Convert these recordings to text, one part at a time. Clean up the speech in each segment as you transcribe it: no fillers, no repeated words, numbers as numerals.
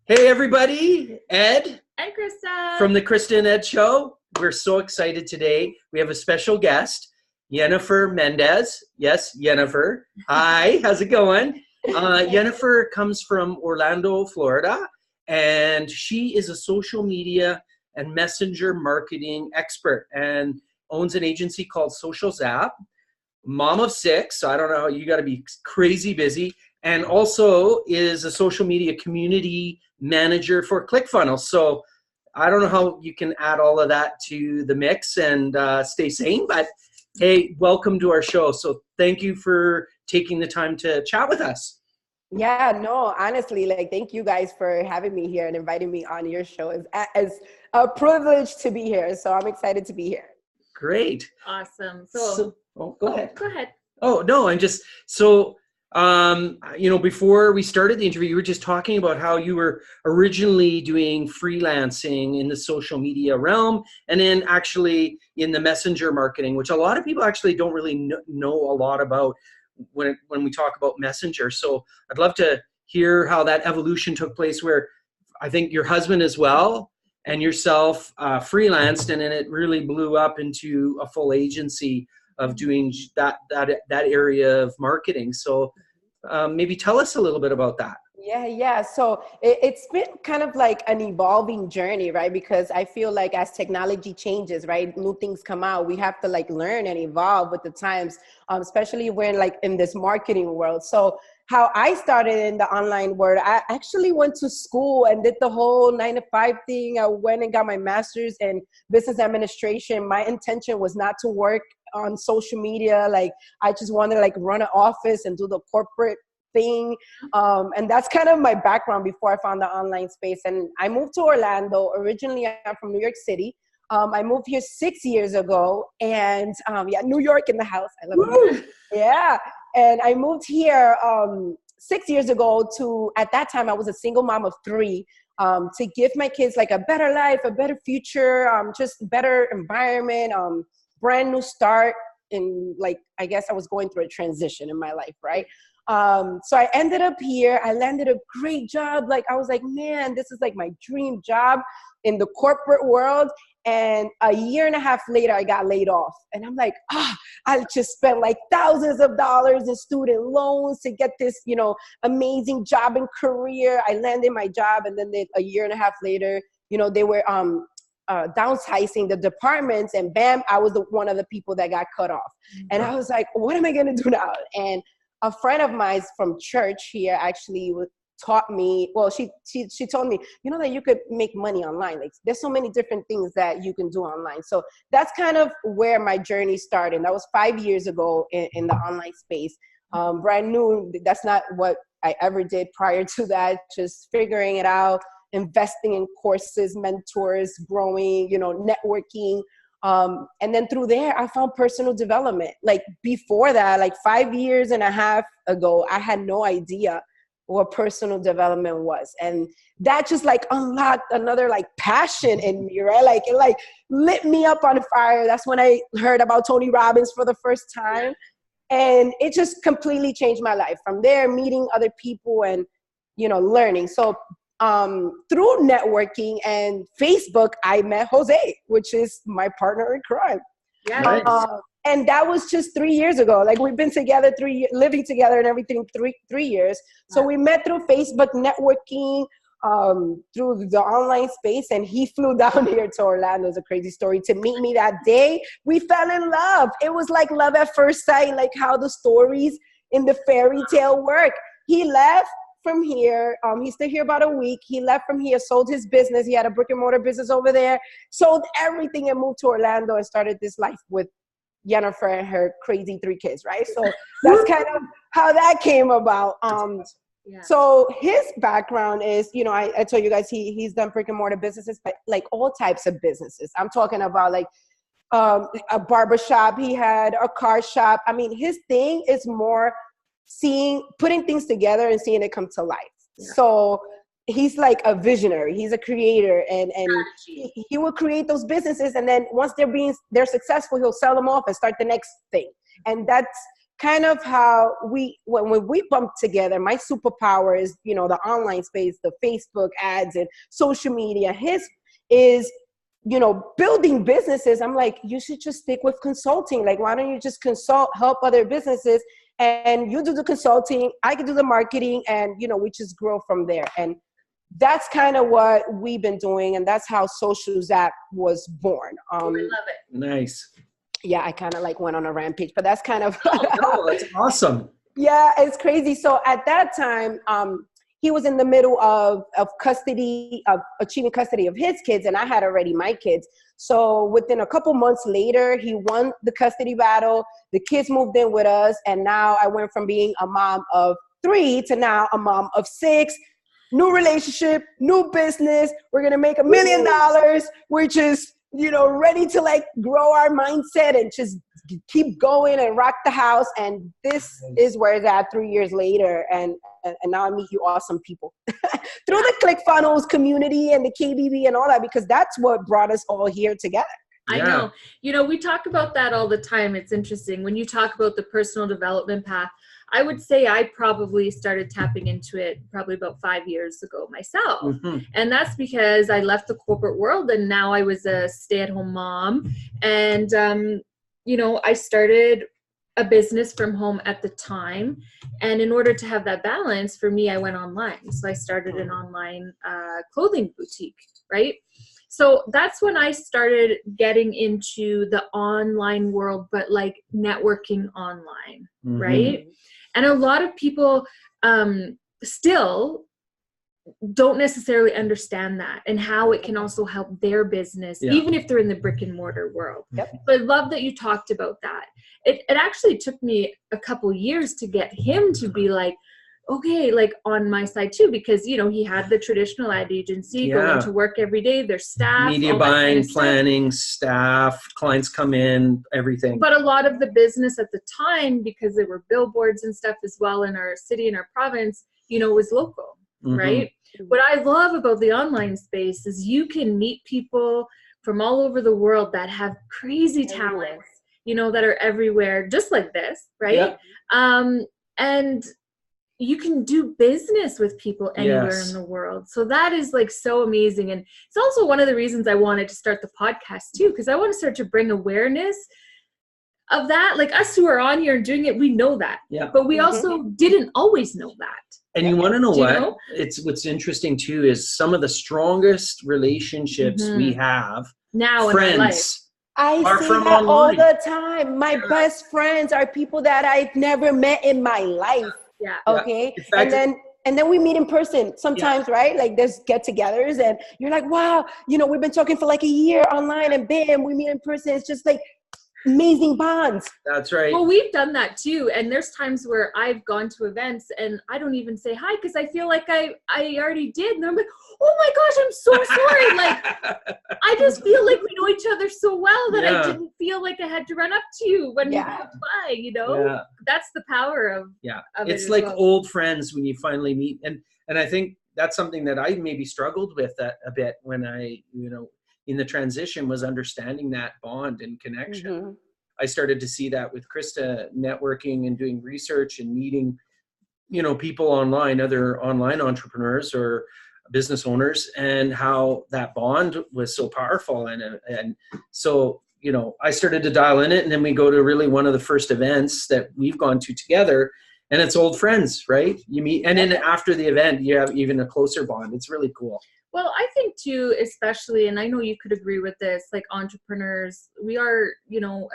Hey everybody, Ed Hi, Krista. from the KRISTA and Ed Show. We're so excited today. We have a special guest, Yhennifer Mendes. Yes, Yhennifer. Hi, how's it going? Yhennifer comes from Orlando, Florida, and she is a social media and messenger marketing expert and owns an agency called Social Zap. Mom of 6, so I don't know, you got to be crazy busy, and also is a social media community manager for ClickFunnels. So I don't know how you can add all of that to the mix and stay sane, but hey, welcome to our show. So thank you for taking the time to chat with us. Yeah, no, honestly, thank you guys for having me here and inviting me on your show. It's a privilege to be here. So I'm excited to be here. Great. Awesome. Go ahead. Go ahead. Oh, no, I'm just, before we started the interview, you were just talking about how you were originally doing freelancing in the social media realm and then actually in the messenger marketing, which a lot of people actually don't really know a lot about when we talk about messenger. So I'd love to hear how that evolution took place, where I think your husband as well and yourself freelanced, and then it really blew up into a full agency of doing that area of marketing. So maybe tell us a little bit about that. Yeah. So it's been kind of like an evolving journey, right? Because I feel like as technology changes, right, new things come out, we have to learn and evolve with the times, especially when in this marketing world. So how I started in the online world, I actually went to school and did the whole 9-to-5 thing. I went and got my master's in business administration. My intention was not to work on social media. I just wanted to run an office and do the corporate thing. And that's kind of my background before I found the online space. And I moved to Orlando. Originally, I'm from New York City. I moved here 6 years ago, and New York in the house. I love it. Yeah. And I moved here 6 years ago at that time, I was a single mom of 3, to give my kids a better life, a better future, just better environment, brand new start. In I guess I was going through a transition in my life, right? So I ended up here. I landed a great job. I was man, this is my dream job in the corporate world. And a year and a half later, I got laid off. And I'm I just spent thousands of dollars in student loans to get this, amazing job and career. I landed my job, and then a year and a half later, they were downsizing the departments, and bam, I was one of the people that got cut off. And I was what am I gonna do now? And a friend of mine from church here actually taught me, well, she told me, that you could make money online. There's so many different things that you can do online. So that's kind of where my journey started. That was 5 years ago in the online space. Brand new. That's not what I ever did prior to that. Just figuring it out, investing in courses, mentors, growing, networking. And then through there, I found personal development. Before that, 5 years and a half ago, I had no idea what personal development was. And that just unlocked another passion in me, right? It lit me up on fire. That's when I heard about Tony Robbins for the first time. And it just completely changed my life. From there, meeting other people and, learning. So through networking and Facebook, I met Jose, which is my partner in crime. Yeah. Nice. And that was just 3 years ago. We've been together, living together and everything, 3 years. So we met through Facebook networking, through the online space, and he flew down here to Orlando. It's a crazy story, to meet me that day. We fell in love. It was like love at first sight, how the stories in the fairy tale work. He left from here. He stayed here about a week. He left from here, sold his business. He had a brick and mortar business over there, sold everything and moved to Orlando and started this life with Yhennifer and her crazy 3 kids, right? So that's kind of how that came about. So his background is, I told you guys he's done brick and mortar businesses, but all types of businesses. I'm talking about a barbershop. He had a car shop. I mean, his thing is more putting things together and seeing it come to life. Yeah. So he's a visionary. He's a creator, and he will create those businesses, and then once they're successful, he'll sell them off and start the next thing. And that's kind of how when we bump together, my superpower is, you know, the online space, the Facebook ads and social media. His is, you know, building businesses. I'm like, you should just stick with consulting. Like, why don't you just consult, help other businesses, and you do the consulting, I can do the marketing, and, you know, we just grow from there. And that's kind of what we've been doing, and that's how Social Zap was born. I love it. Nice. Yeah, I kind of like went on a rampage, but that's kind of Oh, that's awesome. yeah, it's crazy. So at that time, he was in the middle of custody, of achieving custody of his kids, and I had already my kids. So within a couple months later, he won the custody battle. The kids moved in with us, and now I went from being a mom of 3 to now a mom of 6. New relationship, new business. We're gonna make $1 million. We're just, you know, ready to like grow our mindset and just keep going and rock the house. And this is where it's at 3 years later. And now I meet you awesome people through the ClickFunnels community and the KBB and all that, because that's what brought us all here together. I know. You know, we talk about that all the time. It's interesting. When you talk about the personal development path, I would say I probably started tapping into it probably about 5 years ago myself. Mm-hmm. And that's because I left the corporate world and now I was a stay-at-home mom. And, you know, I started a business from home at the time. And in order to have that balance, for me, I went online. So I started an online clothing boutique, right? So that's when I started getting into the online world, but like networking online, Mm-hmm. right? And a lot of people still don't necessarily understand that and how it can also help their business, even if they're in the brick and mortar world. Yep. But I love that you talked about that. It actually took me a couple years to get him to be like, okay, like on my side too, because, you know, he had the traditional ad agency, going to work every day, their staff, media buying, planning, staff, clients come in, everything. But a lot of the business at the time, because there were billboards and stuff as well in our city and our province, you know, was local, right? What I love about the online space is you can meet people from all over the world that have crazy talents, you know, that are everywhere, just like this, right? And you can do business with people anywhere in the world. So that is like so amazing. And it's also one of the reasons I wanted to start the podcast too, because I want to start to bring awareness of that. Like us who are on here and doing it, we know that. But we also didn't always know that. And you want to know Do you what? know? It's what's interesting too is some of the strongest relationships we have, now in our life. I are see from that all online. the time. My best friends are people that I've never met in my life. Okay. In fact, and then we meet in person sometimes, right? Like there's get-togethers and you're like, wow, you know, we've been talking for like a year online and bam, we meet in person. It's just like amazing bonds. That's right. Well, we've done that too. And there's times where I've gone to events and I don't even say hi because I feel like I already did. And I'm like, oh my gosh, I'm so sorry. Like, I just feel like we know each other so well that I didn't feel like I had to run up to you when we walked by, you know? That's the power of of it's it like as well. old friends when you finally meet. And I think that's something that I maybe struggled with a bit when I, you know, in the transition was understanding that bond and connection. I started to see that with Krista networking and doing research and meeting, you know, people online, other online entrepreneurs or business owners, and how that bond was so powerful. And so, you know, I started to dial in it, and then we go to really one of the first events that we've gone to together, and it's old friends, right? You meet, and then after the event, you have even a closer bond. It's really cool. Well, I think too, especially, and I know you could agree with this, like entrepreneurs, we are, you know,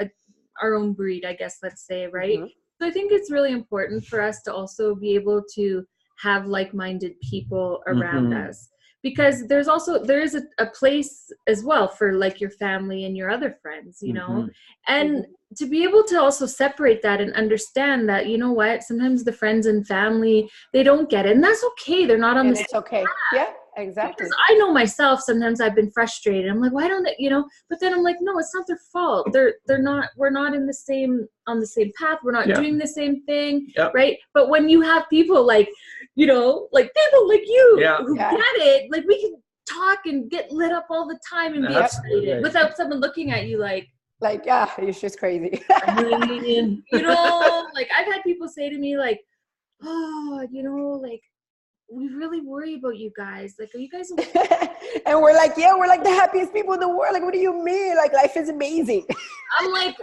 our own breed, I guess, let's say, right? So I think it's really important for us to also be able to have like-minded people around us, because there is a place as well for like your family and your other friends, you know, and to be able to also separate that and understand that, you know what, sometimes the friends and family, they don't get it, and that's okay. They're not on the same okay. path. Exactly. Because I know myself, sometimes I've been frustrated. I'm like, why don't they, you know, but then I'm like, no, it's not their fault. We're not on the same path. We're not doing the same thing. Right. But when you have people like, you know, like people like you who get it, like we can talk and get lit up all the time and be excited without someone looking at you like, Like, yeah, it's just crazy. I mean, you know, like I've had people say to me like, oh, you know, like we really worry about you guys. Like, are you guys okay? And we're like, yeah, we're like the happiest people in the world. Like, what do you mean? Like, life is amazing. I'm like,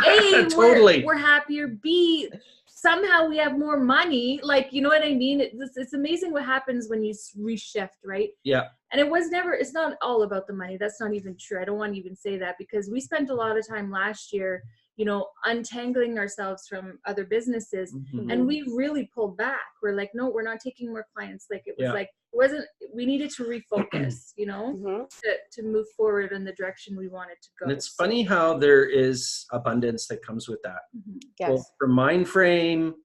A, Totally. we're happier. B, somehow we have more money. Like, you know what I mean? It's amazing what happens when you reshift, right? Yeah. And it's not all about the money. That's not even true. I don't want to even say that, because we spent a lot of time last year, you know, untangling ourselves from other businesses. Mm-hmm. And we really pulled back. We're like, no, we're not taking more clients. Like, it was like, we needed to refocus, you know, to move forward in the direction we wanted to go. And it's funny how there is abundance that comes with that. Yes. Well, for mind frame,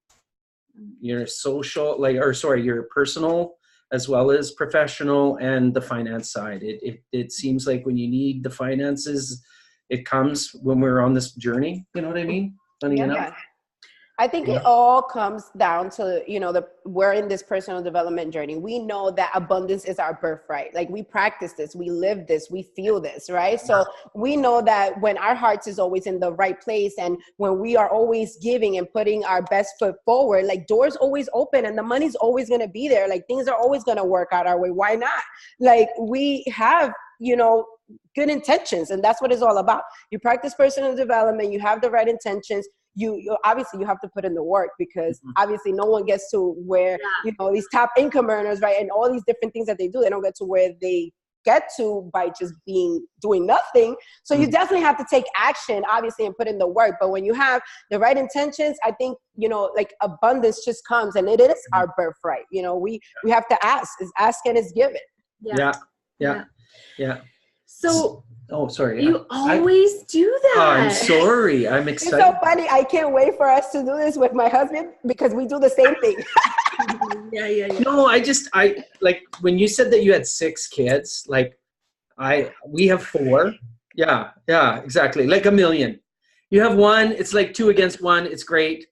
your social, your personal, as well as professional, and the finance side. It seems like when you need the finances, it comes when we're on this journey. You know what I mean? Funny enough. Yeah. I think it all comes down to, you know, we're in this personal development journey. We know that abundance is our birthright. Like, we practice this, we live this, we feel this, right? So we know that when our hearts is always in the right place, and when we are always giving and putting our best foot forward, like, doors always open and the money's always going to be there. Like, things are always going to work out our way. Why not? Like, we have, you know, good intentions, and that's what it's all about. You practice personal development, you have the right intentions. You obviously you have to put in the work, because obviously no one gets to where, you know, these top income earners, right? And all these different things that they do, they don't get to where they get to by just doing nothing. So you definitely have to take action, obviously, and put in the work. But when you have the right intentions, I think, you know, like, abundance just comes, and it is our birthright. You know, we have to ask. It's ask and it's given. Yeah. So, oh, sorry. You always do that. Oh, I'm sorry. I'm excited. It's so funny. I can't wait for us to do this with my husband, because we do the same thing. Yeah. No, I like, when you said that you had 6 kids, like, we have 4. Yeah, exactly. Like 1 million. You have 1, it's like 2 against 1. It's great.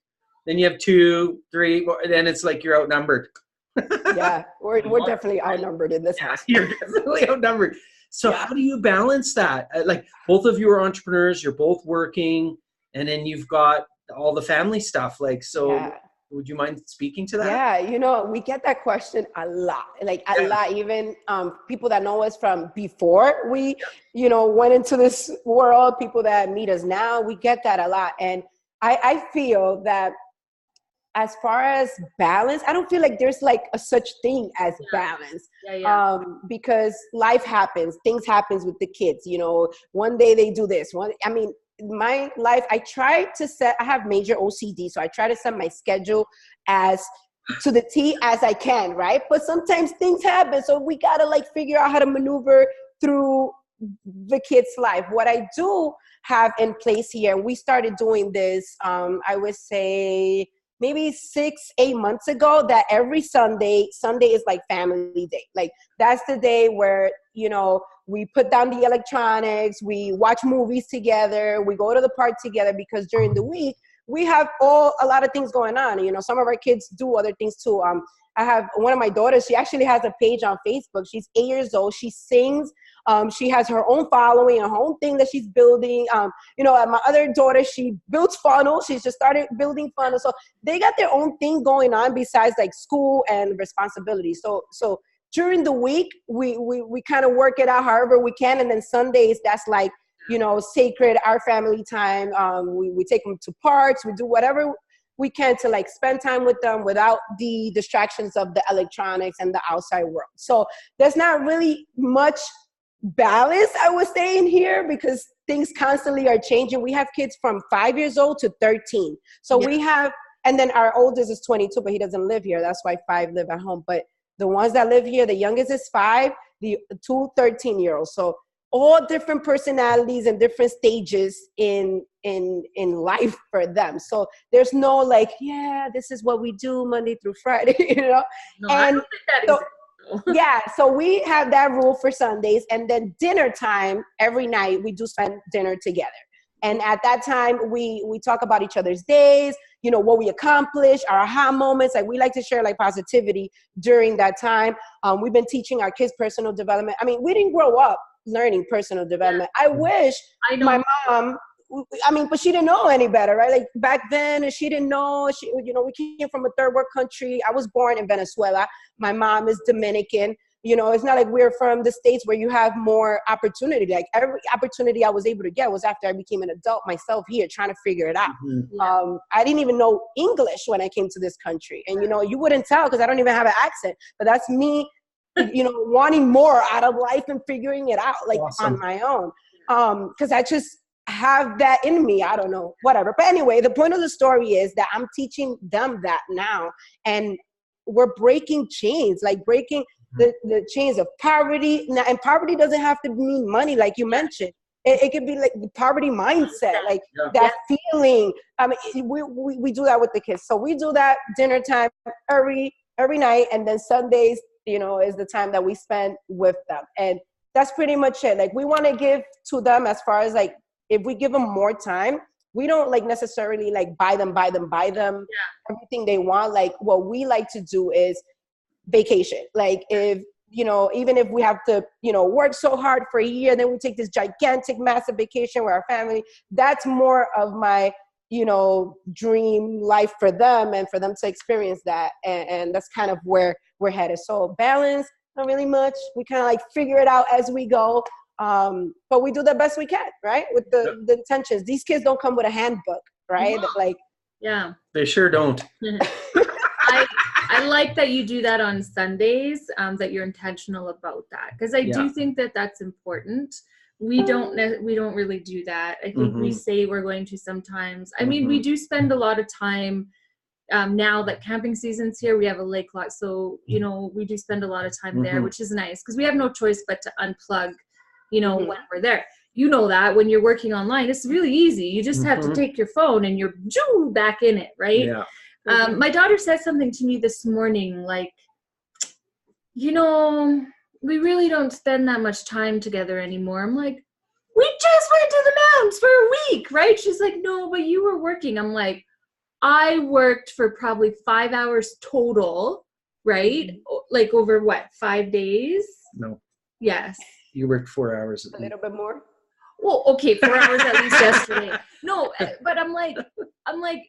Then you have 2, 3, then it's like you're outnumbered. Yeah, we're definitely outnumbered in this house. You're definitely outnumbered. So how do you balance that? Like, both of you are entrepreneurs, you're both working, and then you've got all the family stuff. Like, so would you mind speaking to that? Yeah, you know, we get that question a lot, like a lot. Even people that know us from before we, you know, went into this world, people that meet us now, we get that a lot. And I feel that as far as balance, I don't feel like there's like a such thing as balance. Because life happens, things happens with the kids, you know, one day they do this, my life, I have major OCD. So I try to set my schedule as to the T as I can, right? But sometimes things happen. So we got to like figure out how to maneuver through the kid's life. What I do have in place here, we started doing this, I would say, maybe 6-8 months ago, that every Sunday is like family day. Like, that's the day where, you know, we put down the electronics, we watch movies together, we go to the park together, because during the week, we have a lot of things going on. You know, some of our kids do other things too. I have one of my daughters, she actually has a page on Facebook. She's 8 years old. She sings. She has her own following, her own thing that she's building. You know, my other daughter, she builds funnels. She's just started building funnels. So they got their own thing going on besides like school and responsibility. So during the week, we kind of work it out however we can. And then Sundays, that's like, you know, sacred, our family time. We take them to parks. We do whatever we can to like spend time with them without the distractions of the electronics and the outside world. So there's not really much balance, I would say, in here, because things constantly are changing. We have kids from 5 years old to 13. So we have, and then our oldest is 22, but he doesn't live here. That's why 5 live at home. But the ones that live here, the youngest is 5, the 2 13-year-olds. So all different personalities and different stages in life for them. So there's no like, yeah, this is what we do Monday through Friday, you know? No, I don't think that is. Yeah, so we have that rule for Sundays, and then dinner time every night we do spend dinner together. And at that time we talk about each other's days, you know, what we accomplished, our aha moments. Like, we like to share like positivity during that time. We've been teaching our kids personal development. I mean, we didn't grow up learning personal development. I wish my mom I mean, but she didn't know any better, right? Like back then, she didn't know. She, you know, we came from a third world country. I was born in Venezuela. My mom is Dominican. You know, it's not like we're from the States where you have more opportunity. Like every opportunity I was able to get was after I became an adult myself here, trying to figure it out. I didn't even know English when I came to this country. And, you know, you wouldn't tell because I don't even have an accent, but that's me, you know, wanting more out of life and figuring it out like on my own. Because I just have that in me. I don't know, whatever. But anyway, the point of the story is that I'm teaching them that now. And we're breaking chains, like breaking the chains of poverty. Now, and poverty doesn't have to mean money, like you mentioned. It could be like the poverty mindset, like that feeling. I mean, we do that with the kids. So we do that dinner time every night, and then Sundays, you know, is the time that we spend with them. And that's pretty much it. Like we want to give to them as far as like, if we give them more time, we don't like necessarily like buy them everything they want. Like what we like to do is vacation. Like if, you know, even if we have to, you know, work so hard for a year, then we take this gigantic, massive vacation with our family. That's more of my, you know, dream life for them and for them to experience that. And that's kind of where we're headed. So balance, not really much. We kind of like figure it out as we go. But we do the best we can, right? With the intentions. These kids don't come with a handbook, right? No. Like, yeah, they sure don't. I like that you do that on Sundays, that you're intentional about that. Because I do think that that's important. We don't really do that. I think we say we're going to sometimes. I mean, we do spend a lot of time now that camping season's here. We have a lake lot. So, you know, we do spend a lot of time there, which is nice because we have no choice but to unplug, you know, when we're there. You know that when you're working online, it's really easy. You just have to take your phone and you're back in it, right? Yeah. My daughter said something to me this morning, like, you know, we really don't spend that much time together anymore. I'm like, we just went to the mountains for a week, right? She's like, no, but you were working. I'm like, I worked for probably 5 hours total, right? Like over what, 5 days? No. Yes. You worked 4 hours. A little bit more. Well, okay, 4 hours at least yesterday. No, but I'm like,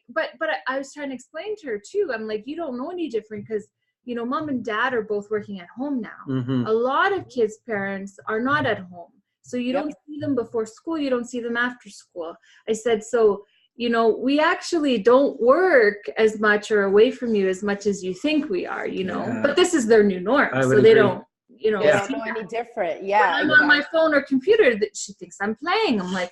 but I was trying to explain to her too. I'm like, you don't know any different because, you know, mom and dad are both working at home now. A lot of kids' parents are not at home. So you don't see them before school. You don't see them after school. I said, so, you know, we actually don't work as much or away from you as much as you think we are, you know, but this is their new norm. So they don't. You know, it's not any different. Yeah, when I'm on my phone or computer, that she thinks I'm playing. I'm like,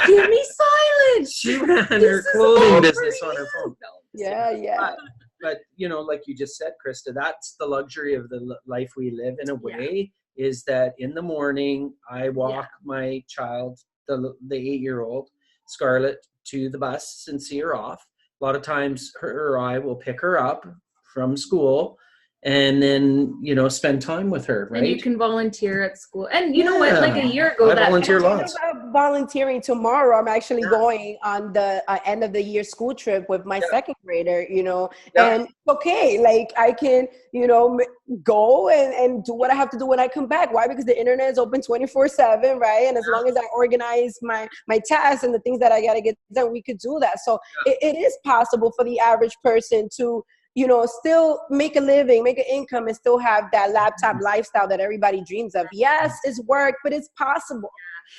give me silence. She ran her clothing business on her phone. Yeah. But you know, like you just said, Krista, that's the luxury of the life we live in a way. Is that in the morning I walk my child, the 8-year-old Scarlett, to the bus and see her off. A lot of times, her or I will pick her up from school. And then, you know, spend time with her, right? And you can volunteer at school. And you know what, like a year ago, I volunteer lots. Volunteering tomorrow. I'm actually going on the end of the year school trip with my second grader, you know, and okay, like I can, you know, go and do what I have to do when I come back. Why? Because the internet is open 24/7, right? And as long as I organize my tasks and the things that I got to get done, we could do that. So it is possible for the average person to, you know, still make a living, make an income, and still have that laptop lifestyle that everybody dreams of. Yes, it's work, but it's possible.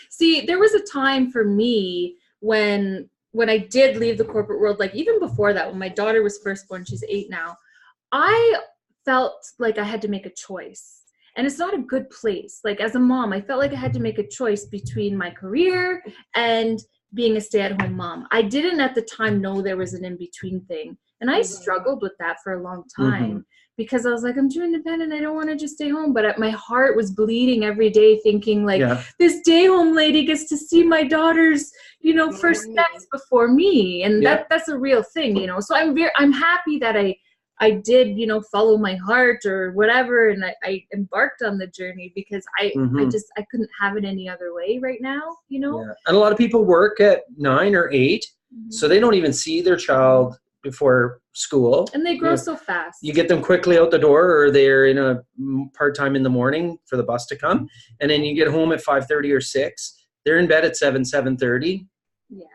See, there was a time for me when I did leave the corporate world, like even before that, when my daughter was first born, she's 8 now, I felt like I had to make a choice. And it's not a good place. Like as a mom, I felt like I had to make a choice between my career and being a stay-at-home mom. I didn't at the time know there was an in-between thing. And I struggled with that for a long time because I was like, I'm too independent. I don't want to just stay home. But my heart was bleeding every day thinking like, this day-home lady gets to see my daughter's, you know, first steps before me. And that's a real thing, you know. So I'm happy that I did, you know, follow my heart or whatever. And I embarked on the journey because I couldn't have it any other way right now, you know. Yeah. And a lot of people work at 9 or 8, so they don't even see their child before school. And they grow so fast. You get them quickly out the door, or they're in a part-time in the morning for the bus to come. And then you get home at 5:30 or 6. They're in bed at 7:30. Yeah.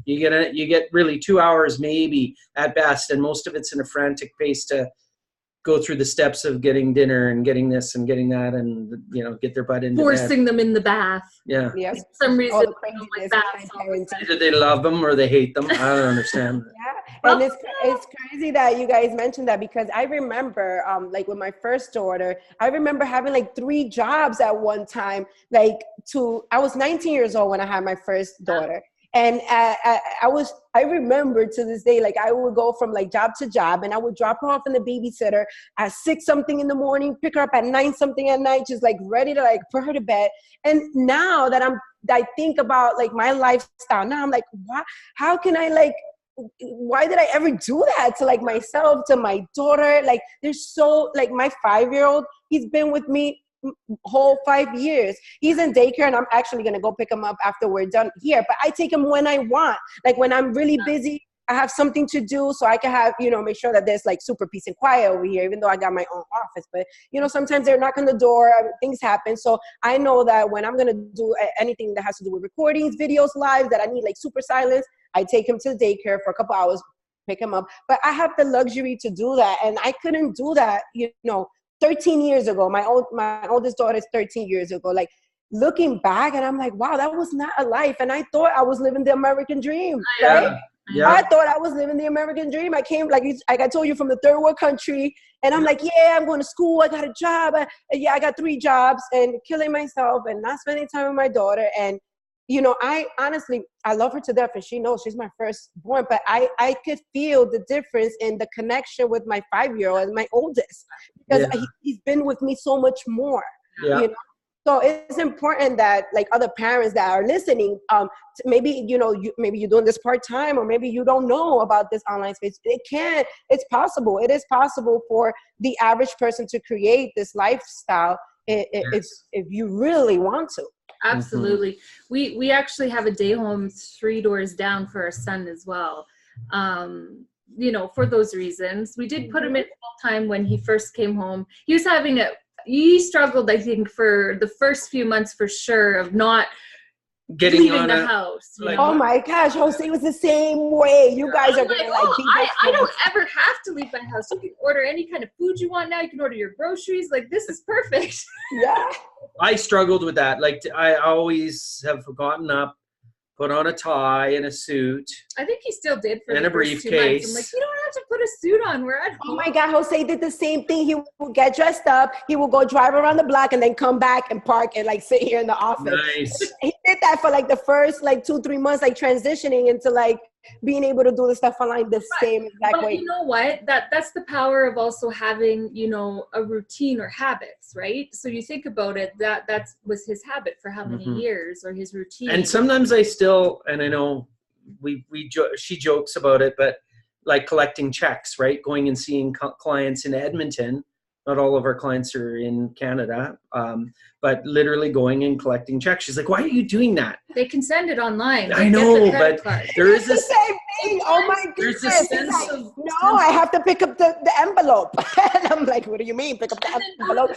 You get really 2 hours maybe at best, and most of it's in a frantic pace to go through the steps of getting dinner and getting this and getting that, and get their butt into Forcing bed. them in the bath. Yeah. Yes. For some reason, All the they don't like craziness baths all behind the time. Either they love them or they hate them. I don't understand. Yeah, and it's crazy that you guys mentioned that, because I remember like with my first daughter, I remember having like 3 jobs at one time. I was 19 years old when I had my first daughter. And I remember to this day, like I would go from like job to job, and I would drop her off in the babysitter at 6 something in the morning, pick her up at 9 something at night, just like ready to like put her to bed. And now that I think about like my lifestyle now, I'm like, how can I why did I ever do that to like myself, to my daughter? Like there's like my 5-year-old, he's been with me whole 5 years. He's in daycare, and I'm actually going to go pick him up after we're done here, but I take him when I want. Like when I'm really busy, I have something to do, so I can have, make sure that there's like super peace and quiet over here, even though I got my own office. But, sometimes they're knocking on the door, things happen. So I know that when I'm going to do anything that has to do with recordings, videos, live, that I need like super silence, I take him to the daycare for a couple hours, pick him up. But I have the luxury to do that. And I couldn't do that, 13 years ago. My oldest daughter is 13 years ago. Like looking back, and I'm like, wow, that was not a life. And I thought I was living the American dream, right? Yeah. I thought I was living the American dream. I came, like I told you, from the third world country. And I'm like, yeah, I'm going to school. I got a job. I got 3 jobs, and killing myself and not spending time with my daughter. And, I honestly, I love her to death, and she knows she's my firstborn, but I could feel the difference in the connection with my 5-year-old and my oldest, because he's been with me so much more. Yeah. So it's important that like other parents that are listening, maybe, maybe you're doing this part-time, or maybe you don't know about this online space. It's possible. It is possible for the average person to create this lifestyle if you really want to. Absolutely. We actually have a day home 3 doors down for our son as well. For those reasons. We did put him in full time when he first came home. He struggled, I think, for the first few months for sure, of not leaving the house. Oh my gosh, Jose was the same way. You guys are gonna I don't ever have to leave my house. You can order any kind of food you want now. You can order your groceries. Like, this is perfect. Yeah. I struggled with that. Like, I always have gotten up, put on a tie and a suit. I think he still did for and the a first 2 months. briefcase. I'm like, you don't have to put a suit on. We're at home. Oh my God, Jose did the same thing. He will get dressed up. He will go drive around the block and then come back and park and like sit here in the office. Nice. He did that for like the first like 2-3 months, like transitioning into like being able to do the stuff online the same exact way. You know what? That's the power of also having, a routine or habits, right? So you think about it, that was his habit for how many years, or his routine. And sometimes I still, and I know she jokes about it, but like collecting checks, right? Going and seeing clients in Edmonton. Not all of our clients are in Canada, but literally going and collecting checks. She's like, why are you doing that? They can send it online. I know, but there is the same thing. Oh my goodness. There's a sense of, no, I have to pick up the envelope. And I'm like, what do you mean? Pick up the envelope?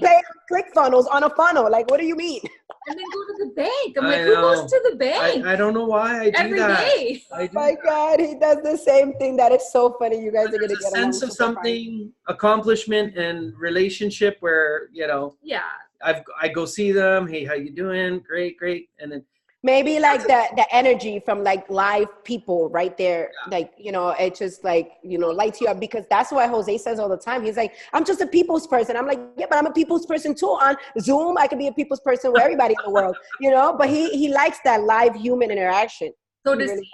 Pay ClickFunnels on a funnel. Like, what do you mean? And then go to the bank. I'm like, who goes to the bank? I don't know why I do every that. Day. Oh my God, he does the same thing. That is so funny. You guys are going to get a sense of something, accomplishment and relationship where, yeah, I go see them. Hey, how you doing? Great. And then maybe like the energy from like live people right there. Yeah. Like, it just like, lights you up, because that's what Jose says all the time. He's like, I'm just a people's person. I'm like, yeah, but I'm a people's person too. On Zoom, I can be a people's person with everybody in the world, but he likes that live human interaction. So does he.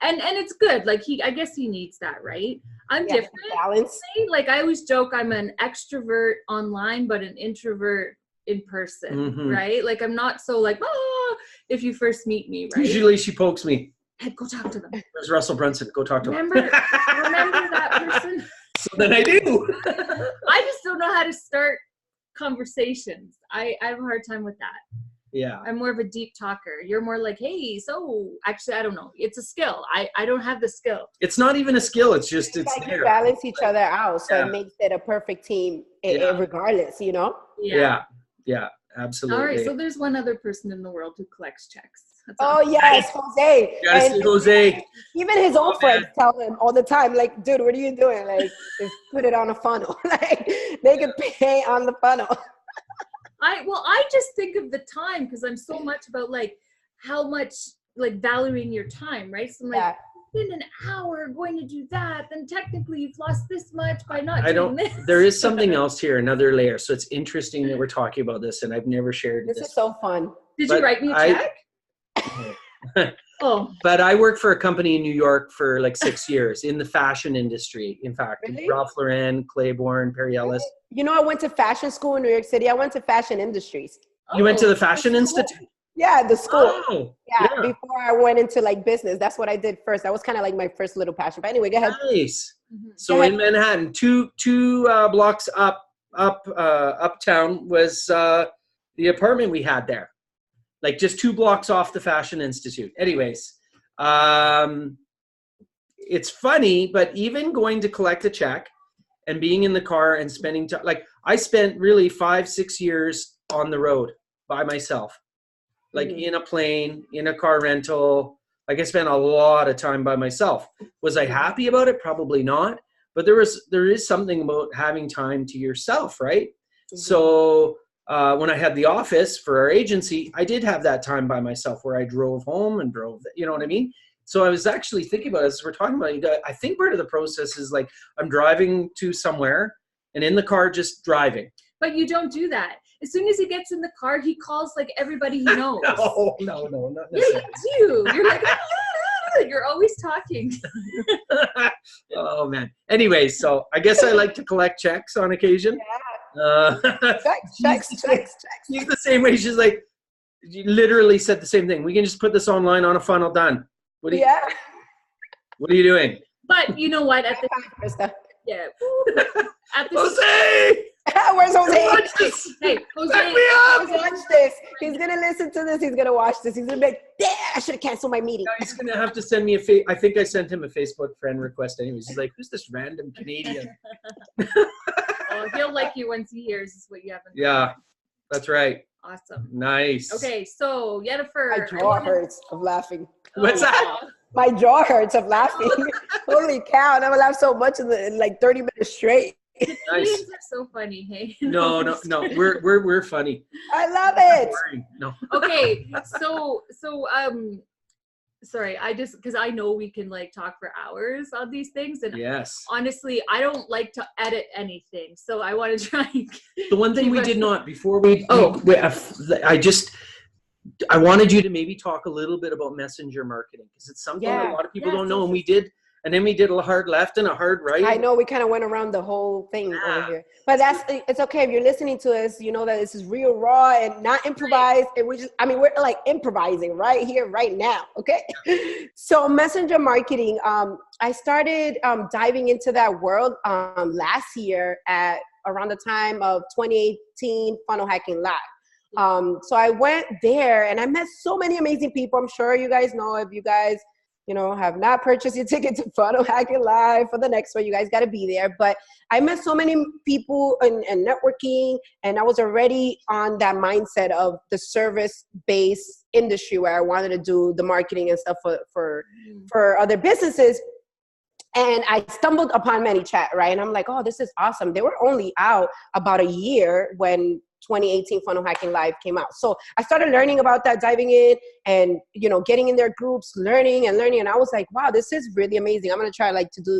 And it's good. Like I guess he needs that, right? I'm different. Balance. Like I always joke, I'm an extrovert online, but an introvert in person, right? Like I'm not so like, if you first meet me, right? Usually she pokes me. Hey, go talk to them. There's Russell Brunson. Go talk to him. Remember that person? So then I do. I just don't know how to start conversations. I have a hard time with that. Yeah. I'm more of a deep talker. You're more like, hey, so actually, I don't know. It's a skill. I don't have the skill. It's not even a skill. It's just, it's like there. You balance each other out. So it makes it a perfect team regardless, Yeah, absolutely. All right. So there's one other person in the world who collects checks. That's Oh awesome. yes, Jose. Gotta see Jose. Even his own Oh, friends man. tell him all the time, like, dude, what are you doing? Like, just put it on a funnel. Like, they could pay on the funnel. I just think of the time because I'm so much about like how much like valuing your time, right? So I'm like, in an hour going to do that, then technically you've lost this much by not doing this. There is something else here, another layer. So it's interesting that we're talking about this, and I've never shared This is so fun. Did you write me a check? Oh. But I worked for a company in New York for like 6 years in the fashion industry. In fact, Really? Ralph Lauren, Claiborne, Perry Ellis. You know, I went to fashion school in New York City. I went to fashion industries. You went to the that's Fashion cool. Institute? Yeah, the school. Oh, Yeah, before I went into like business. That's what I did first. That was kind of like my first little passion. But anyway, go ahead. nice. Mhm. So in Manhattan, two blocks uptown was the apartment we had there. Like just 2 blocks off the Fashion Institute. Anyways, it's funny, but even going to collect a check and being in the car and spending time, like I spent really 5-6 years on the road by myself, like in a plane, in a car rental. Like I spent a lot of time by myself. Was I happy about it? Probably not. But there is something about having time to yourself, right? So when I had the office for our agency, I did have that time by myself where I drove home and drove, you know what I mean? So I was actually thinking about it as we're talking about it. I think part of the process is like I'm driving to somewhere and in the car just driving. But you don't do that. As soon as he gets in the car, he calls like everybody he knows. No, not necessarily. Yeah, you do. You're like, you're always talking. Oh man. Anyway, so I guess I like to collect checks on occasion. Checks. She's the same way. She's like, you literally said the same thing. We can just put this online on a funnel, done. What are you doing? But you know what? At the Krista. yeah. At the Jose! Where's Jose? Watch this. Hey, Jose. Back me up! Watch this. He's gonna listen to this. He's gonna watch this. He's gonna be like, "Yeah, I should have canceled my meeting." Now he's gonna have to send me I think I sent him a Facebook friend request anyways. He's like, who's this random Canadian? Oh, he'll like you once he hears what you haven't. Yeah, that's right. Awesome. Nice. Okay, so Yhennifer. My jaw hurts of laughing. What's that? My jaw hurts of laughing. Holy cow! And I laugh so much in like 30 minutes straight. Nice. Canadians are so funny, hey. No. We're funny. I love it. No. Okay, so sorry, because I know we can like talk for hours on these things, and Yes. honestly, I don't like to edit anything, so I want to try. The one thing we did not before I wanted you to maybe talk a little bit about messenger marketing because it's something a lot of people don't know, and we did. And then we did a hard left and a hard right. I know we kind of went around the whole thing over here, but it's okay if you're listening to us. You know that this is real raw and not improvised. And we're like improvising right here, right now. Okay. So messenger marketing. I started diving into that world last year at around the time of 2018 Funnel Hacking Live. So I went there and I met so many amazing people. I'm sure you guys know if you guys have not purchased your ticket to Funnel Hacking Live for the next one, you guys got to be there. But I met so many people and networking, and I was already on that mindset of the service-based industry where I wanted to do the marketing and stuff for other businesses. And I stumbled upon ManyChat, right? And I'm like, oh, this is awesome. They were only out about a year when 2018 Funnel Hacking Live came out. So I started learning about that, diving in and, getting in their groups, learning. And I was like, wow, this is really amazing. I'm going to try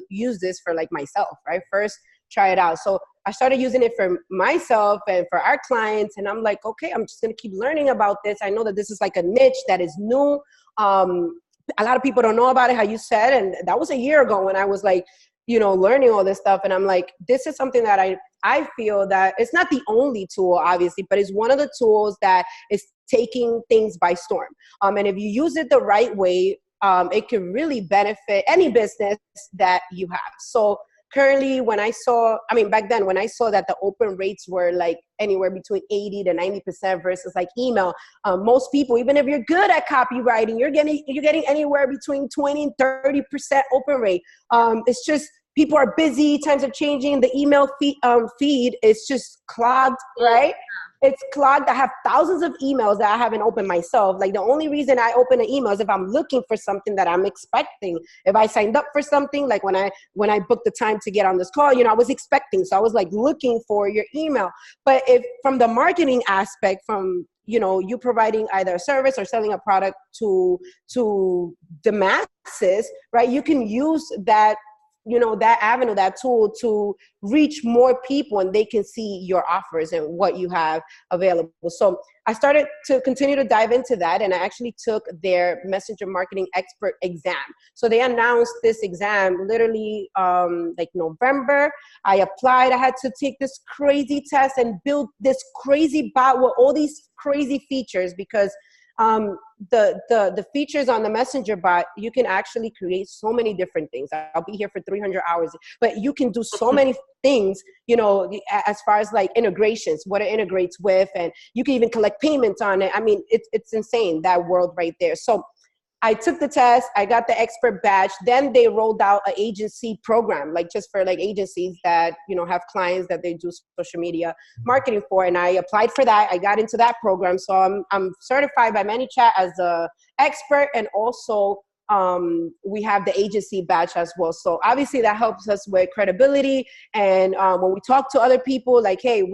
use this for like myself, right? First, try it out. So I started using it for myself and for our clients. And I'm like, okay, I'm just going to keep learning about this. I know that this is like a niche that is new. A lot of people don't know about it, how you said, and that was a year ago when I was like, learning all this stuff. And I'm like, this is something that I feel that it's not the only tool, obviously, but it's one of the tools that is taking things by storm. And if you use it the right way, it can really benefit any business that you have. So currently back then when I saw that the open rates were like anywhere between 80 to 90% versus like email, most people, even if you're good at copywriting, you're getting anywhere between 20 and 30% open rate. It's just people are busy, times are changing, the email feed is just clogged, right? It's clogged. I have thousands of emails that I haven't opened myself. Like the only reason I open an email is if I'm looking for something that I'm expecting. If I signed up for something, like when I booked the time to get on this call, I was expecting. So I was like looking for your email. But if from the marketing aspect, from you providing either a service or selling a product to the masses, right? You can use that that avenue, that tool to reach more people, and they can see your offers and what you have available. So I started to continue to dive into that, and I actually took their messenger marketing expert exam. So they announced this exam literally like November. I applied. I had to take this crazy test and build this crazy bot with all these crazy features, because the features on the messenger bot, you can actually create so many different things. I'll be here for 300 hours, but you can do so many things, as far as like integrations, what it integrates with, and you can even collect payments on it. I mean, it's insane, that world right there. So I took the test, I got the expert badge. Then they rolled out an agency program, like just for like agencies that, have clients that they do social media marketing for. And I applied for that. I got into that program. So I'm certified by ManyChat as an expert. And also we have the agency badge as well. So obviously that helps us with credibility. And when we talk to other people, like, hey,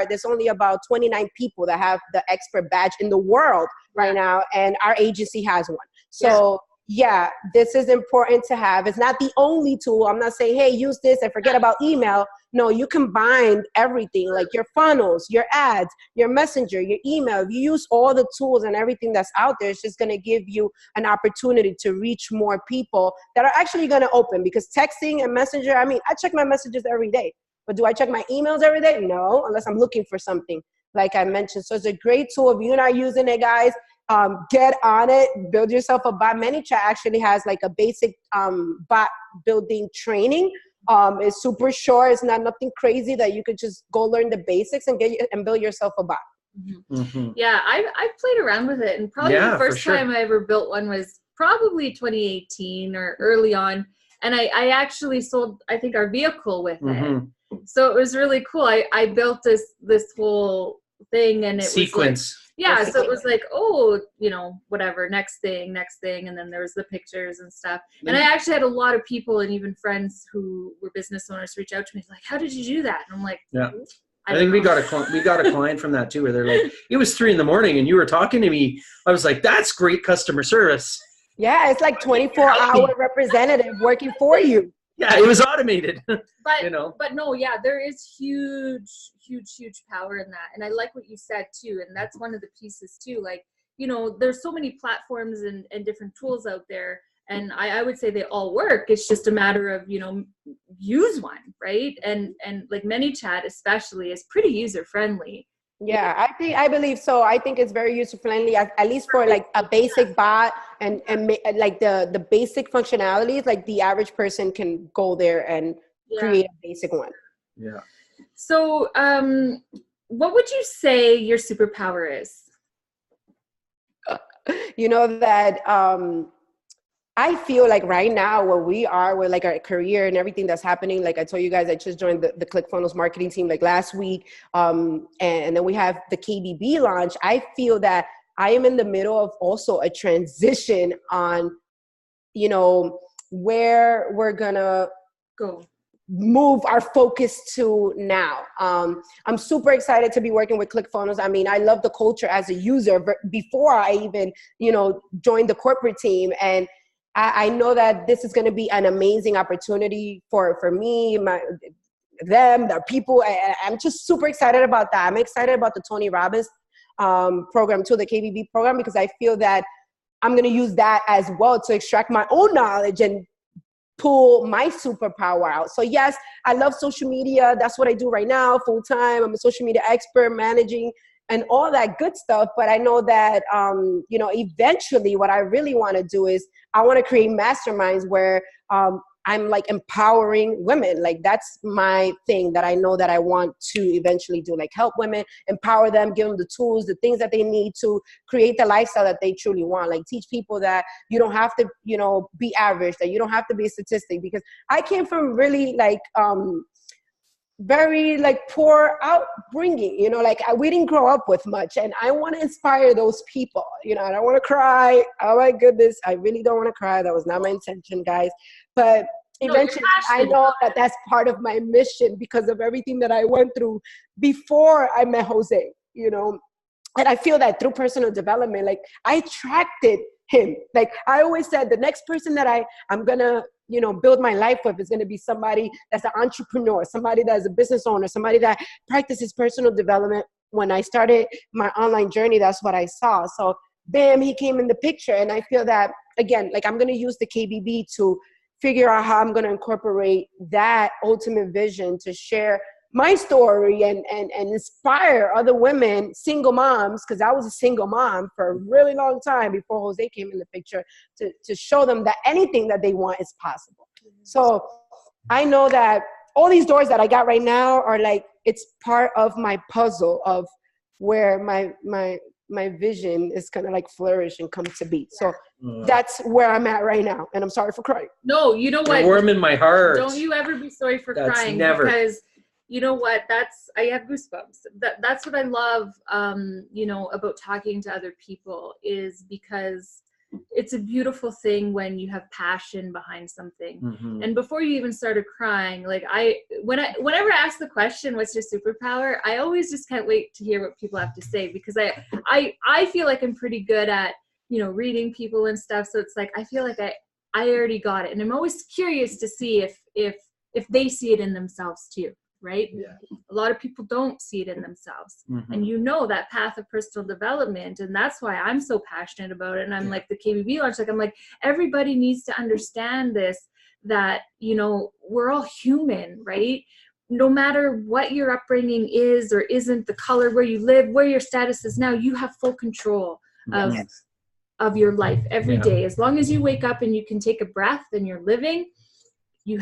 there's only about 29 people that have the expert badge in the world right now. And our agency has one. So yeah, this is important to have. It's not the only tool. I'm not saying, hey, use this and forget about email. No, you combine everything, like your funnels, your ads, your messenger, your email. If you use all the tools and everything that's out there, it's just going to give you an opportunity to reach more people that are actually going to open. Because texting and messenger, I mean, I check my messages every day. But do I check my emails every day? No, unless I'm looking for something, like I mentioned. So it's a great tool. If you're not using it, guys, get on it, build yourself a bot. ManyChat actually has like a basic bot building training. It's super short. It's not nothing crazy, that you could just go learn the basics and build yourself a bot. Mm-hmm. Yeah, I've played around with it, and probably the first time I ever built one was probably 2018 or early on. And I actually sold, I think, our vehicle with it. So it was really cool. I built this whole thing, and it sequence. was like, so it was like, oh, whatever, next thing, and then there was the pictures and stuff. And I actually had a lot of people and even friends who were business owners reach out to me like, how did you do that? And I'm like, I think we got a client from that too, where they're like, it was 3 a.m. and you were talking to me. I was like, that's great customer service. Yeah, it's like 24-hour representative working for you. Yeah, it was automated. But no, there is huge power in that. And I like what you said too. And that's one of the pieces too. Like, there's so many platforms and different tools out there. And I would say they all work. It's just a matter of, use one, right? And like ManyChat especially is pretty user friendly. Yeah, I believe so. I think it's very user friendly, at least for like a basic bot and like the basic functionalities. Like the average person can go there and create a basic one. Yeah. So, what would you say your superpower is? I feel like right now where we are with like our career and everything that's happening, like I told you guys, I just joined the ClickFunnels marketing team like last week. And then we have the KBB launch. I feel that I am in the middle of also a transition on, where we're gonna move our focus to now. I'm super excited to be working with ClickFunnels. I mean, I love the culture as a user before I even, joined the corporate team. And I know that this is going to be an amazing opportunity for me, the people. I'm just super excited about that. I'm excited about the Tony Robbins program too, the KBB program, because I feel that I'm going to use that as well to extract my own knowledge and pull my superpower out. So yes, I love social media. That's what I do right now, full time. I'm a social media expert, managing and all that good stuff. But I know that, eventually what I really want to do is I want to create masterminds where I'm like empowering women. Like that's my thing that I know that I want to eventually do, like help women, empower them, give them the tools, the things that they need to create the lifestyle that they truly want. Like teach people that you don't have to, you know, be average, that you don't have to be a statistic, because I came from really like, very like poor upbringing, you know, like we didn't grow up with much, and I want to inspire those people. You know, I don't want to cry. Oh my goodness, I really don't want to cry. That was not my intention, guys. But eventually, I know that that's part of my mission because of everything that I went through before I met Jose, you know. And I feel that through personal development, like I attracted him. Like I always said, the next person that I'm gonna, you know, build my life with is gonna be somebody that's an entrepreneur, somebody that's a business owner, somebody that practices personal development. When I started my online journey, that's what I saw. So bam, he came in the picture. And I feel that, again, like I'm gonna use the KBB to figure out how I'm gonna incorporate that ultimate vision to share my story and inspire other women, single moms, because I was a single mom for a really long time before Jose came in the picture, to show them that anything that they want is possible. So I know that all these doors that I got right now are like, it's part of my puzzle of where my vision is gonna like flourish and come to be. So that's where I'm at right now. And I'm sorry for crying. No, you know what? You're warm in my heart. Don't you ever be sorry for crying. Never. Because you know what, I have goosebumps. That's what I love, you know, about talking to other people, is because it's a beautiful thing when you have passion behind something. Mm-hmm. And before you even started crying, like whenever I ask the question, what's your superpower? I always just can't wait to hear what people have to say, because I feel like I'm pretty good at, you know, reading people and stuff. So it's like, I feel like I already got it. And I'm always curious to see if they see it in themselves too. Right? Yeah. A lot of people don't see it in themselves. Mm-hmm. And you know that path of personal development. And that's why I'm so passionate about it. And I'm like the KBB launch, like I'm like, everybody needs to understand this, that, you know, we're all human, right? No matter what your upbringing is or isn't, the color where you live, where your status is now, you have full control of your life every day. As long as you wake up and you can take a breath and you're living, you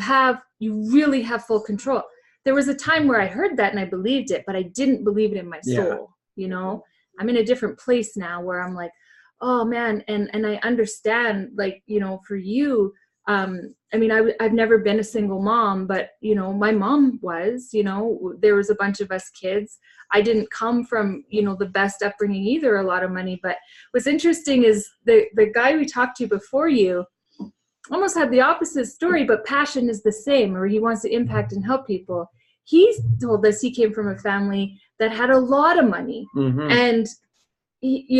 really have full control. There was a time where I heard that and I believed it, but I didn't believe it in my soul. You know, I'm in a different place now where I'm like, oh man. And I understand, like, you know, for you, I mean, I've never been a single mom, but you know, my mom was, you know, there was a bunch of us kids. I didn't come from, you know, the best upbringing either, a lot of money. But what's interesting is the guy we talked to before you almost had the opposite story, but passion is the same, or he wants to impact and help people. He told us he came from a family that had a lot of money, and his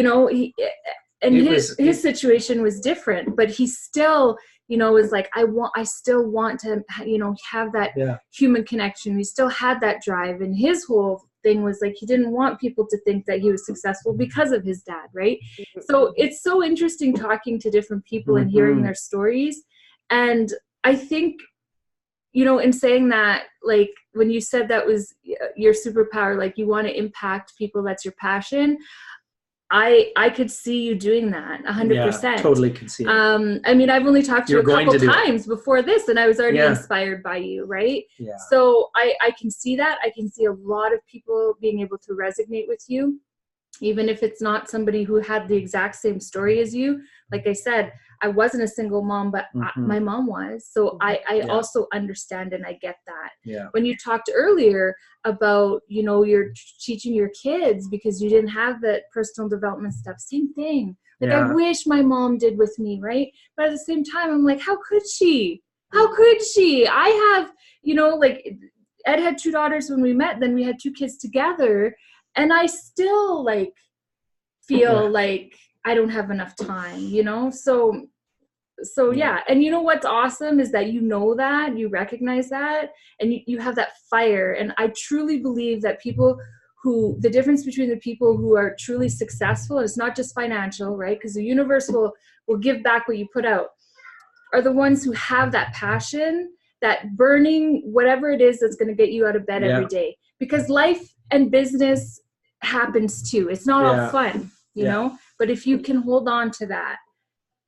situation was different, but he still, you know, was like, I still want to, you know, have that human connection. He still had that drive, and his whole thing was like, he didn't want people to think that he was successful because of his dad, right? So it's so interesting talking to different people and hearing their stories. And I think, you know, in saying that, like when you said that was your superpower, like you want to impact people, that's your passion. I could see you doing that 100%. Yeah, totally could see it. I mean, I've only talked to you a couple times before this, and I was already inspired by you, right? Yeah. So I can see that. I can see a lot of people being able to resonate with you, even if it's not somebody who had the exact same story as you. Like I said, I wasn't a single mom, but my mom was. So I also understand and I get that. Yeah. When you talked earlier about, you know, you're teaching your kids because you didn't have that personal development stuff, same thing. Like I wish my mom did with me, right? But at the same time, I'm like, how could she? How could she? I have, you know, like Ed had 2 daughters when we met, then we had 2 kids together. And I still like feel like I don't have enough time, you know? So yeah. And you know what's awesome is that you know that, you recognize that, and you have that fire. And I truly believe that the difference between the people who are truly successful, and it's not just financial, right? Because the universe will give back what you put out, are the ones who have that passion, that burning, whatever it is that's going to get you out of bed every day. Because life and business happens too. It's not all fun, you know? But if you can hold on to that,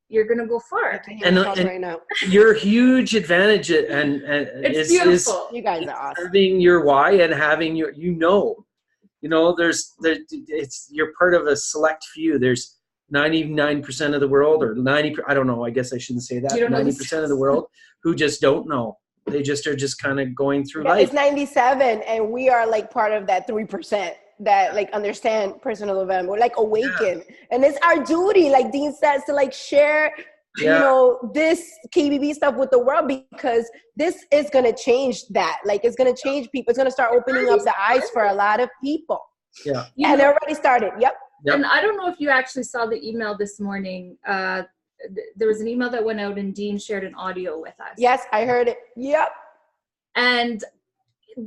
you're going to go far. And right now. your huge advantage It's is beautiful. You guys are awesome. having your why and having your, it's, you're part of a select few. There's 99% of the world, or 90, I don't know, I guess I shouldn't say that, 90% of the world who just don't know. They just are just kind of going through life. It's 97, and we are like part of that 3% that like understand personal development. We're like awakened, and it's our duty, like Dean says, to like share, this KBB stuff with the world, because this is gonna change that. Like, it's gonna change people. It's gonna start opening up the eyes for a lot of people. Yeah, and it already started. Yep. And I don't know if you actually saw the email this morning. There was an email that went out and Dean shared an audio with us. Yes, I heard it. Yep. And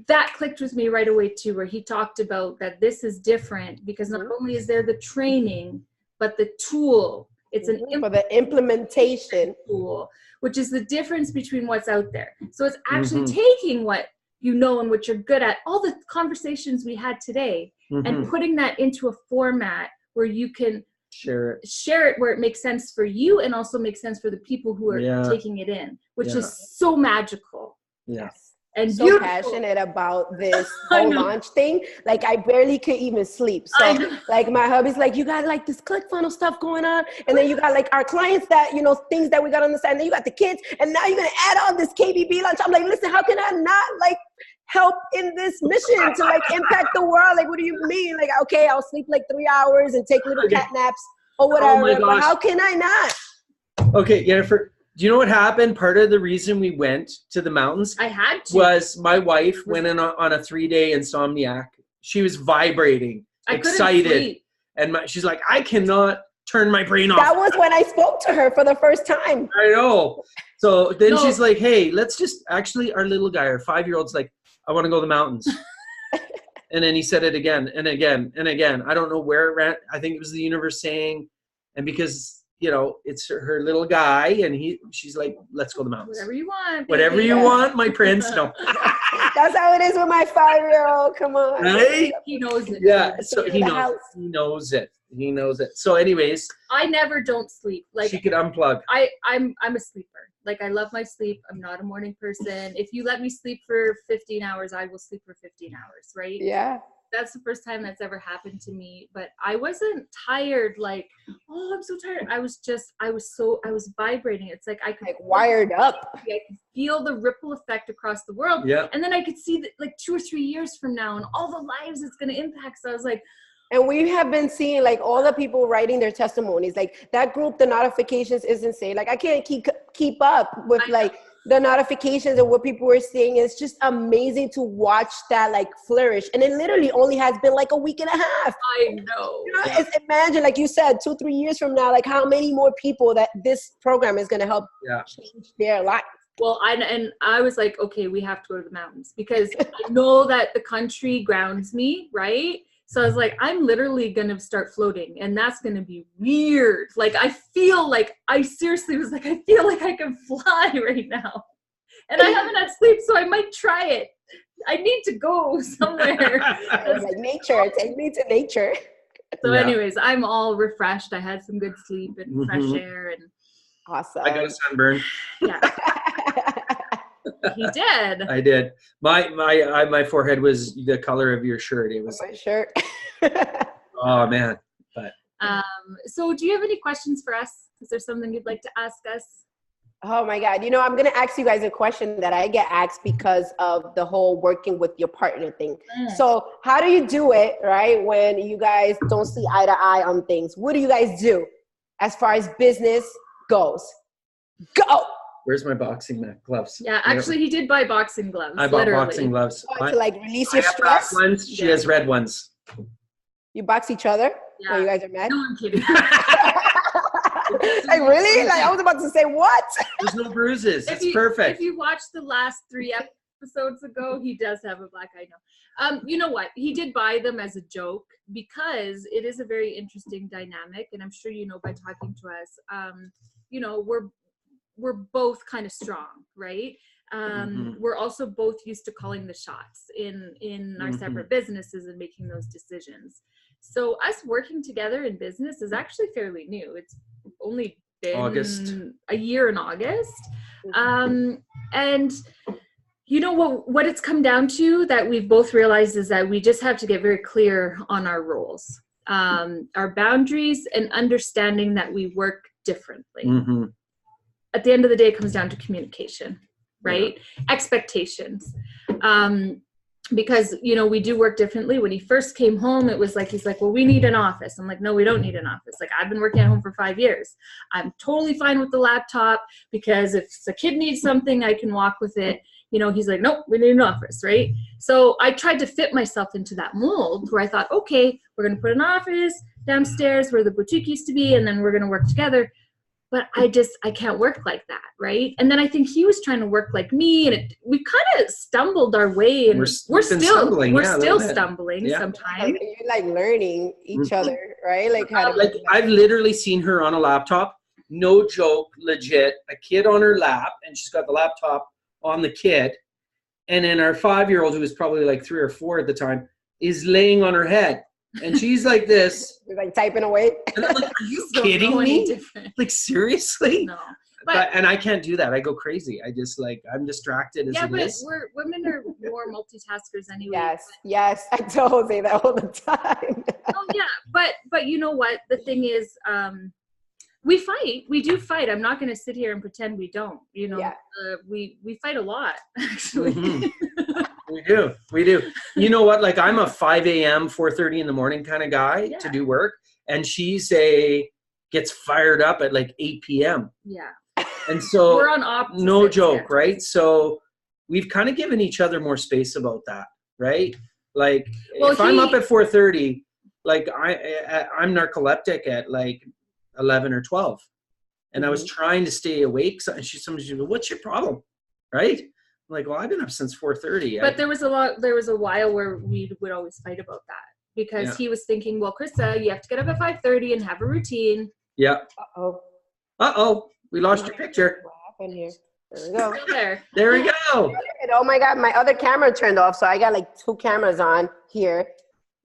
that clicked with me right away too, where he talked about that this is different because not only is there the training, but the tool. It's an for the implementation tool, which is the difference between what's out there. So it's actually taking what you know and what you're good at, all the conversations we had today, and putting that into a format where you can share it where it makes sense for you and also makes sense for the people who are taking it in, which is so magical. Yes. And so beautiful. Passionate about this whole launch thing. Like, I barely could even sleep. So like, my hubby's like, you got like this ClickFunnels stuff going on, and then you got like our clients that, things that we got to understand. Then you got the kids, and now you're gonna add on this KBB launch. I'm like, listen, how can I not like help in this mission to like impact the world? Like, what do you mean? Like, okay, I'll sleep like 3 hours and take little cat naps or whatever, but how can I not? Okay, Yhennifer, do you know what happened? Part of the reason we went to the mountains was my wife went in on a 3-day insomniac. She was vibrating, excited. And she's like, I cannot turn my brain off. That was when I spoke to her for the first time. I know. So then she's like, hey, let's just, actually, our little guy, our 5-year-old's like, I want to go to the mountains. And then he said it again and again and again. I don't know where it ran. I think it was the universe saying, and because, it's her little guy, and she's like, let's go to the mountains. Whatever you want. Whatever you want, my prince. No. That's how it is with my 5-year-old. Come on. Right? He knows it. Yeah. So he knows it. He knows it. So anyways. I never don't sleep. Like, she could unplug. I'm a sleeper. Like, I love my sleep. I'm not a morning person. If you let me sleep for 15 hours, I will sleep for 15 hours, right? Yeah. That's the first time that's ever happened to me. But I wasn't tired, like, oh, I'm so tired. I was vibrating. It's like I could wired up. I could feel the ripple effect across the world. Yeah. And then I could see that like 2 or 3 years from now and all the lives it's gonna impact. So I was like, and we have been seeing like all the people writing their testimonies, like that group, the notifications is insane. Like, I can't keep up with like the notifications and what people were saying. It's just amazing to watch that like flourish. And it literally only has been like a week and a half. I know. Imagine, like you said, 2-3 years from now, like how many more people that this program is going to help change their life. Well, I was like, okay, we have to go to the mountains because I know that the country grounds me, right? So I was like, I'm literally going to start floating, and that's going to be weird. Like, I seriously was like, I feel like I can fly right now. And I haven't had sleep, so I might try it. I need to go somewhere. Like nature, take me to nature. So anyways, I'm all refreshed. I had some good sleep and fresh air. And awesome. I got a sunburn. Yeah. He did. I did. My forehead was the color of your shirt. It was my shirt. Oh man. But so do you have any questions for us? Is there something you'd like to ask us? Oh my God. I'm going to ask you guys a question that I get asked because of the whole working with your partner thing. So how do you do it, right? When you guys don't see eye to eye on things, what do you guys do as far as business goes? Go. Where's my boxing gloves? Yeah, actually, he did buy boxing gloves. I bought boxing gloves. To like release your stress. Black ones. She has red ones. You box each other? Yeah. Oh, you guys are mad? No, I'm kidding. Like, really? Like, I was about to say, what? There's no bruises. It's perfect. If you watch the last 3 episodes ago, he does have a black eye now. You know what? He did buy them as a joke because it is a very interesting dynamic, and I'm sure you know by talking to us. We're both kind of strong, right? We're also both used to calling the shots in our separate businesses and making those decisions. So us working together in business is actually fairly new. It's only been August. a year in August. And you know what it's come down to that we've both realized is that we just have to get very clear on our roles, our boundaries, and understanding that we work differently. Mm-hmm. At the end of the day, it comes down to communication, right? Yeah. Expectations. Because, you know, we do work differently. When he first came home, it was like, he's like, well, we need an office. I'm like, no, we don't need an office. Like, I've been working at home for 5 years. I'm totally fine with the laptop because if the kid needs something, I can walk with it. You know, he's like, nope, we need an office, right? So I tried to fit myself into that mold where I thought, okay, we're going to put an office downstairs where the boutique used to be, and then we're going to work together. But I can't work like that, right? And then I think he was trying to work like me, and we kind of stumbled our way, and we're still stumbling sometimes. You're like learning each other, right? Like how to like I've literally seen her on a laptop, no joke, legit, a kid on her lap, and she's got the laptop on the kid, and then our 5-year-old, who was probably like 3 or 4 at the time, is laying on her head. And she's like this. Like typing away. And I'm like, are you kidding me? Like, seriously? No. And I can't do that. I go crazy. I just like, I'm distracted as it is. Yeah, but women are more multitaskers anyway. Yes. I totally say that all the time. Oh, yeah. But you know what? The thing is, we fight. We do fight. I'm not going to sit here and pretend we don't. You know, we fight a lot, actually. Mm-hmm. We do. You know what? Like, I'm a 5 a.m., 4:30 in the morning kind of guy to do work. And gets fired up at like 8 p.m. Yeah. And so we're on opposite. No joke, right? So we've kind of given each other more space about that, right? Like, if I'm up at 4:30, like I'm narcoleptic at like 11 or 12. And I was trying to stay awake. And somebody's like, what's your problem? Right? I'm like, well, I've been up since 4:30. But there was a while where we would always fight about that because he was thinking, well, Krista, you have to get up at 5:30 and have a routine. Yeah. Uh-oh. We lost your picture. What happened here? There we go. There we go. And oh my God, my other camera turned off. So I got like 2 cameras on here.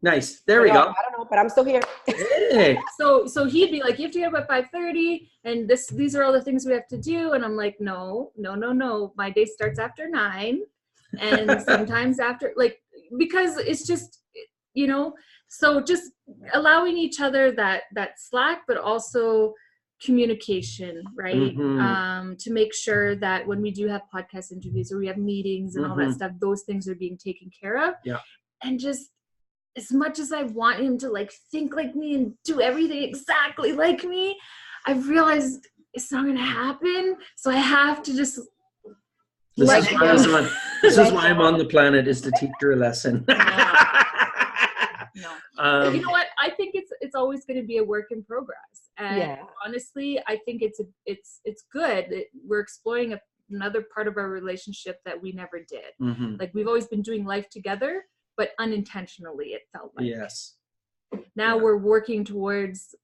Nice. There we go. I don't know, but I'm still here. Hey. So he'd be like, you have to get up at 5:30 and these are all the things we have to do. And I'm like, no. My day starts after 9 and sometimes after, like, because it's just, you know, so just allowing each other that slack, but also communication, right? To make sure that when we do have podcast interviews or we have meetings and all that stuff, those things are being taken care of. Yeah. And just, as much as I want him to like think like me and do everything exactly like me, I've realized it's not going to happen. So I have to just. This is why I'm on the planet, is to teach her a lesson. No. You know what? I think it's always going to be a work in progress. And honestly, I think it's good. We're exploring another part of our relationship that we never did. Like, we've always been doing life together, but unintentionally it felt like. Yes. Now we're working towards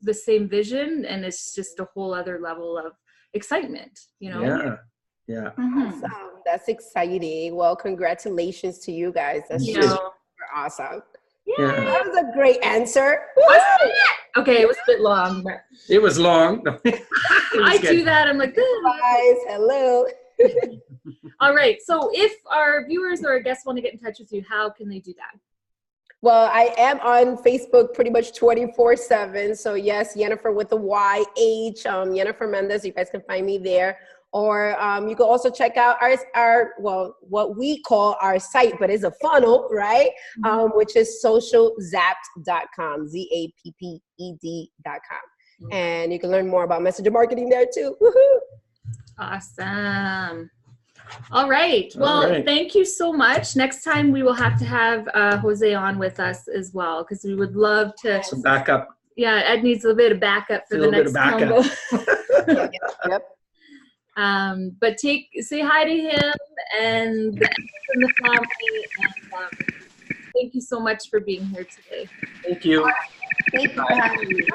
the same vision, and it's just a whole other level of excitement, you know? Yeah. Awesome. That's exciting. Well, congratulations to you guys. That's super awesome. Yeah. That was a great answer. Okay, it was a bit long, but it was long. I do that. I'm like, guys, hello. All right. So if our viewers or our guests want to get in touch with you, how can they do that? Well, I am on Facebook pretty much 24/7. So yes, Yhennifer with the YH, Yhennifer Mendes. You guys can find me there. Or you can also check out our what we call our site, but it's a funnel, right? Which is socialzapped.com, ZAPPED.com. And you can learn more about messenger marketing there too. Woohoo! Awesome. All right. Well, thank you so much. Next time we will have to have Jose on with us as well, because we would love to. Some backup. Yeah, Ed needs a bit of backup for the next combo. Yep. But say hi to him and the family, and thank you so much for being here today. Thank you. Thank you for having me.